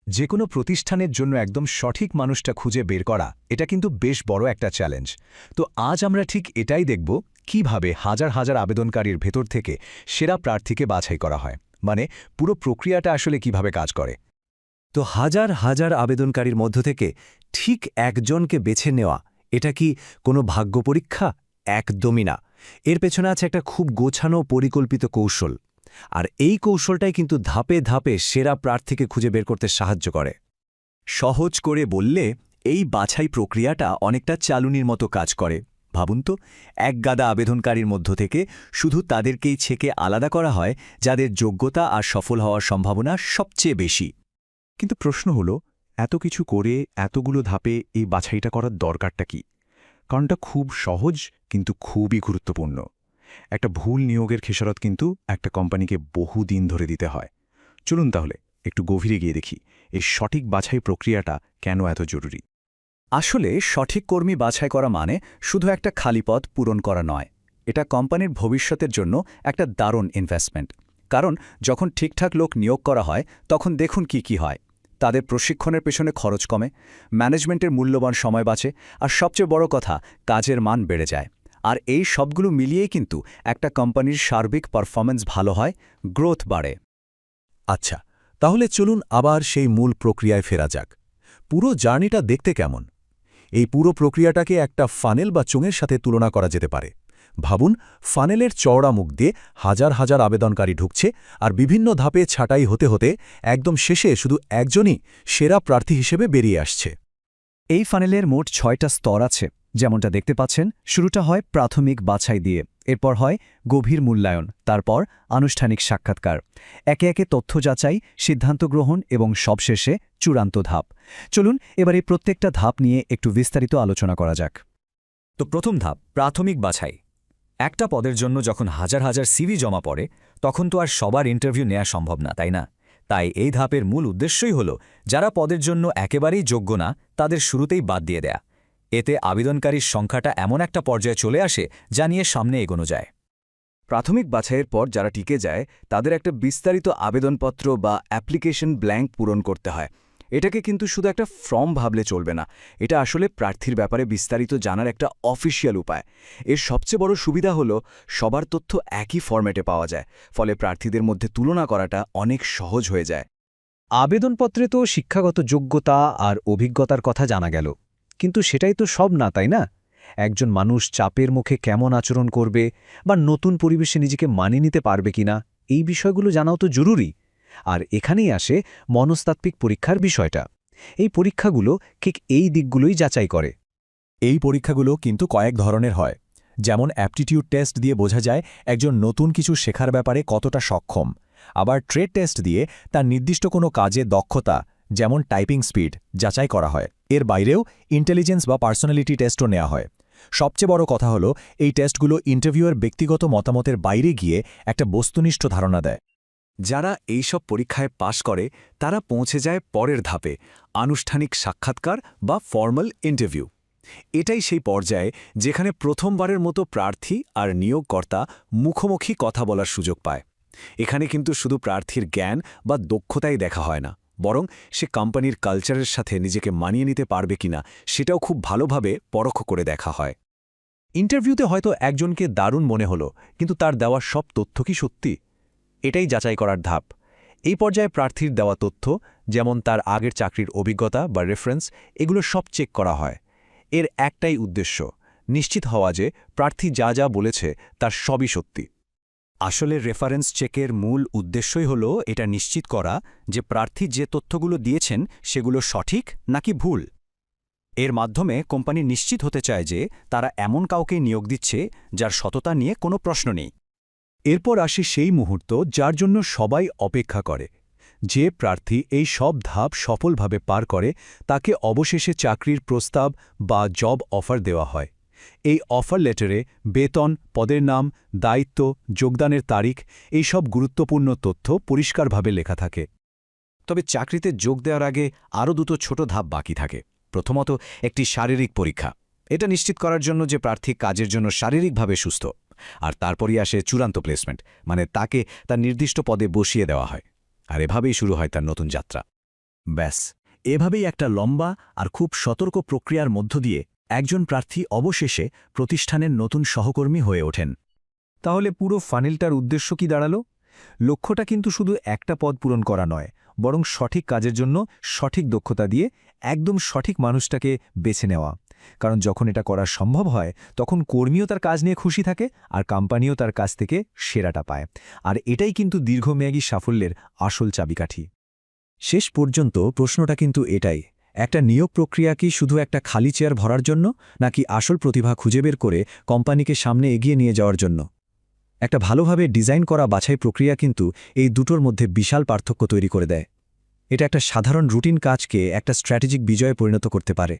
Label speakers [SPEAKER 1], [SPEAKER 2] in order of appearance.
[SPEAKER 1] যে কোনো প্রতিষ্ঠানের জন্য একদম সঠিক মানুষটা খুঁজে বের করা এটা কিন্তু বেশ বড় একটা চ্যালেঞ্জ। তো আজ আমরা ঠিক এটাই দেখব কিভাবে হাজার হাজার আবেদনকারীর ভেতর থেকে সেরা প্রার্থীকে বাছাই করা হয়, মানে পুরো প্রক্রিয়াটা আসলে কিভাবে কাজ করে।
[SPEAKER 2] তো হাজার হাজার আবেদনকারীর মধ্য থেকে ঠিক একজনকে বেছে নেওয়া, এটা কি কোনো ভাগ্য পরীক্ষা? একদমই না। এর পেছনে আছে একটা খুব গোছানো পরিকল্পিত কৌশল। আর এই কৌশলটাই কিন্তু ধাপে ধাপে সেরা প্রার্থীকে খুঁজে বের করতে সাহায্য করে। সহজ করে বললে এই বাছাই প্রক্রিয়াটা অনেকটা চালুনির মতো কাজ করে। ভাবুন তো, এক গাদা আবেদনকারীর মধ্য থেকে শুধু তাদেরকেই ছেকে আলাদা করা হয় যাদের যোগ্যতা আর সফল হওয়ার সম্ভাবনা সবচেয়ে বেশি।
[SPEAKER 3] কিন্তু প্রশ্ন হলো, এত কিছু করে এতগুলো ধাপে এই বাছাইটা করার দরকারটা কি? কারণটা খুব সহজ কিন্তু খুবই গুরুত্বপূর্ণ। একটা ভুল নিয়োগের খেসারত কিন্তু একটা কোম্পানিকে বহু দিন ধরে দিতে হয়। চলুন তাহলে একটু গভীরে গিয়ে দেখি এই সঠিক বাছাই প্রক্রিয়াটা কেন এত জরুরি।
[SPEAKER 2] আসলে সঠিক কর্মী বাছাই করা মানে শুধু একটা খালি পদ পূরণ করা নয়। এটা কোম্পানির ভবিষ্যতের জন্য একটা দারুণ ইনভেস্টমেন্ট। কারণ যখন ঠিকঠাক লোক নিয়োগ করা হয় তখন দেখুন কি হয়। তাদের প্রশিক্ষণের পেছনে খরচ কমে, ম্যানেজমেন্টের মূল্যবান সময় বাঁচে, আর সবচেয়ে বড় কথা, কাজের মান বেড়ে যায়। আর এই সবগুলো মিলিয়েই কিন্তু একটা কোম্পানির সার্বিক পারফরম্যান্স ভালো হয়, গ্রোথ বাড়ে।
[SPEAKER 3] আচ্ছা, তাহলে চলুন আবার সেই মূল প্রক্রিয়ায় ফেরা যাক। পুরো জার্নিটা দেখতে কেমন? এই পুরো প্রক্রিয়াটাকে একটা ফানেল বা চোঙের সাথে তুলনা করা যেতে পারে। ভাবুন, ফানেলের চওড়া মুখ দিয়ে হাজার হাজার আবেদনকারী ঢুকছে, আর বিভিন্ন ধাপে ছাঁটাই হতে হতে একদম শেষে শুধু একজনই সেরা প্রার্থী হিসেবে বেরিয়ে আসছে।
[SPEAKER 2] এই ফানেলের মোট ৬টা স্তর আছে, যেমনটা দেখতে পাচ্ছেন। শুরুটা হয় প্রাথমিক বাছাই দিয়ে, এরপর হয় গভীর মূল্যায়ন, তারপর আনুষ্ঠানিক সাক্ষাৎকার, একে একে তথ্য যাচাই, সিদ্ধান্ত গ্রহণ এবং সবশেষে চূড়ান্ত ধাপ। চলুন এবার এই প্রত্যেকটা ধাপ নিয়ে একটু বিস্তারিত আলোচনা করা যাক। তো প্রথম ধাপ, প্রাথমিক বাছাই। একটা পদের জন্য যখন হাজার হাজার সিভি জমা পড়ে তখন তো আর সবার ইন্টারভিউ নেওয়া সম্ভব না, তাই না? তাই এই ধাপের মূল উদ্দেশ্যই হল যারা পদের জন্য একেবারেই যোগ্য না তাদের শুরুতেই বাদ দিয়ে দেয়া। এতে আবেদনকারীর সংখ্যাটা এমন একটা পর্যায়ে চলে আসে যা নিয়ে সামনে এগোনো যায়।
[SPEAKER 4] প্রাথমিক বাছাইয়ের পর যারা টিকে যায় তাদের একটা বিস্তারিত আবেদনপত্র বা অ্যাপ্লিকেশন ব্ল্যাঙ্ক পূরণ করতে হয়। এটাকে কিন্তু শুধু একটা ফর্ম ভাবলে চলবে না, এটা আসলে প্রার্থীর ব্যাপারে বিস্তারিত জানার একটা অফিসিয়াল উপায়। এর সবচেয়ে বড় সুবিধা হলো সবার তথ্য একই ফরম্যাটে পাওয়া যায়, ফলে প্রার্থীদের মধ্যে তুলনা করাটা অনেক সহজ হয়ে যায়।
[SPEAKER 1] আবেদনপত্রে তো শিক্ষাগত যোগ্যতা আর অভিজ্ঞতার কথা জানা গেল, কিন্তু সেটাই তো সব না, তাই না? একজন মানুষ চাপের মুখে কেমন আচরণ করবে বা নতুন পরিবেশে নিজেকে মানিয়ে নিতে পারবে কিনা, এই বিষয়গুলো জানাও তো জরুরি। আর এখানেই আসে মনস্তাত্ত্বিক পরীক্ষার বিষয়টা। এই পরীক্ষাগুলো ঠিক এই দিকগুলোই যাচাই করে।
[SPEAKER 3] এই পরীক্ষাগুলো কিন্তু কয়েক ধরনের হয়। যেমন অ্যাপটিটিউড টেস্ট দিয়ে বোঝা যায় একজন নতুন কিছু শেখার ব্যাপারে কতটা সক্ষম। আবার ট্রেড টেস্ট দিয়ে তার নির্দিষ্ট কোনো কাজে দক্ষতা, যেমন টাইপিং স্পিড, যাচাই করা হয়। এর বাইরেও ইন্টেলিজেন্স বা পার্সোনালিটি টেস্টও নেওয়া হয়। সবচেয়ে বড় কথা হলো, এই টেস্টগুলো ইন্টারভিউয়ের ব্যক্তিগত মতামতের বাইরে গিয়ে একটা বস্তুনিষ্ঠ ধারণা দেয়।
[SPEAKER 2] যারা এইসব পরীক্ষায় পাশ করে তারা পৌঁছে যায় পরের ধাপে, আনুষ্ঠানিক সাক্ষাৎকার বা ফর্মাল ইন্টারভিউ। এটাই সেই পর্যায়ে যেখানে প্রথমবারের মতো প্রার্থী আর নিয়োগকর্তা মুখোমুখি কথা বলার সুযোগ পায়। এখানে কিন্তু শুধু প্রার্থীর জ্ঞান বা দক্ষতাই দেখা হয় না, বরং সে কোম্পানির কালচারের সাথে নিজেকে মানিয়ে নিতে পারবে কিনা সেটাও খুব ভালোভাবে পরখ করে দেখা হয়।
[SPEAKER 3] ইন্টারভিউতে হয়তো একজনকে দারুণ মনে হলো, কিন্তু তার দেওয়া সব তথ্য কি সত্যি? এটাই যাচাই করার ধাপ। এই পর্যায়ে প্রার্থীর দেওয়া তথ্য, যেমন তার আগের চাকরির অভিজ্ঞতা বা রেফারেন্স, এগুলো সব চেক করা হয়। এর একটাই উদ্দেশ্য, নিশ্চিত হওয়া যে প্রার্থী যা যা বলেছে তার সবই সত্যি।
[SPEAKER 2] আসলে রেফারেন্স চেকের মূল উদ্দেশ্যই হল এটা নিশ্চিত করা যে প্রার্থী যে তথ্যগুলো দিয়েছেন সেগুলো সঠিক নাকি ভুল। এর মাধ্যমে কোম্পানি নিশ্চিত হতে চায় যে তারা এমন কাউকে নিয়োগ দিচ্ছে যার সততা নিয়ে কোনো প্রশ্ন নেই।
[SPEAKER 3] এরপর আসে সেই মুহূর্ত যার জন্য সবাই অপেক্ষা করে। যে প্রার্থী এই সব ধাপ সফলভাবে পার করে তাকে অবশেষে চাকরির প্রস্তাব বা জব অফার দেওয়া হয়। এই অফার লেটারে বেতন, পদের নাম, দায়িত্ব, যোগদানের তারিখ, এই সব গুরুত্বপূর্ণ তথ্য পরিষ্কারভাবে লেখা থাকে।
[SPEAKER 2] তবে চাকরিতে যোগ দেওয়ার আগে আরও দুটো ছোট ধাপ বাকি থাকে। প্রথমত, একটি শারীরিক পরীক্ষা। এটা নিশ্চিত করার জন্য যে প্রার্থী কাজের জন্য শারীরিকভাবে সুস্থ। আর তারপরই আসে চূড়ান্ত প্লেসমেন্ট, মানে তাকে তার নির্দিষ্ট পদে বসিয়ে দেওয়া হয়। আর এভাবেই শুরু হয় তার নতুন যাত্রা। ব্যাস এভাবেই একটা লম্বা আর খুব সতর্ক প্রক্রিয়ার মধ্য দিয়ে একজন প্রার্থী অবশেষে প্রতিষ্ঠানের নতুন সহকর্মী হয়ে ওঠেন।
[SPEAKER 1] তাহলে পুরো ফানেলটার উদ্দেশ্য কি দাঁড়ালো? লক্ষ্যটা কিন্তু শুধু একটা পদ পূরণ করা নয়, বরং সঠিক কাজের জন্য সঠিক দক্ষতা দিয়ে একদম সঠিক মানুষটাকে বেছে নেওয়া। কারণ যখন এটা করা সম্ভব হয়, তখন কর্মীও তার কাজ নিয়ে খুশি থাকে আর কোম্পানিও তার কাছ থেকে সেরাটা পায়। আর এটাই কিন্তু দীর্ঘমেয়াদী সাফল্যের আসল চাবিকাঠি।
[SPEAKER 2] শেষ পর্যন্ত প্রশ্নটা কিন্তু এটাই, একটা নিয়োগ প্রক্রিয়া কি শুধু একটা খালি চেয়ার ভরার জন্য, নাকি আসল প্রতিভা খুঁজে বের করে কোম্পানিকে সামনে এগিয়ে নিয়ে যাওয়ার জন্য? একটা ভালোভাবে ডিজাইন করা বাছাই প্রক্রিয়া কিন্তু এই দুটোর মধ্যে বিশাল পার্থক্য তৈরি করে দেয়। এটা একটা সাধারণ রুটিন কাজকে একটা স্ট্র্যাটেজিক বিজয়ে পরিণত করতে পারে।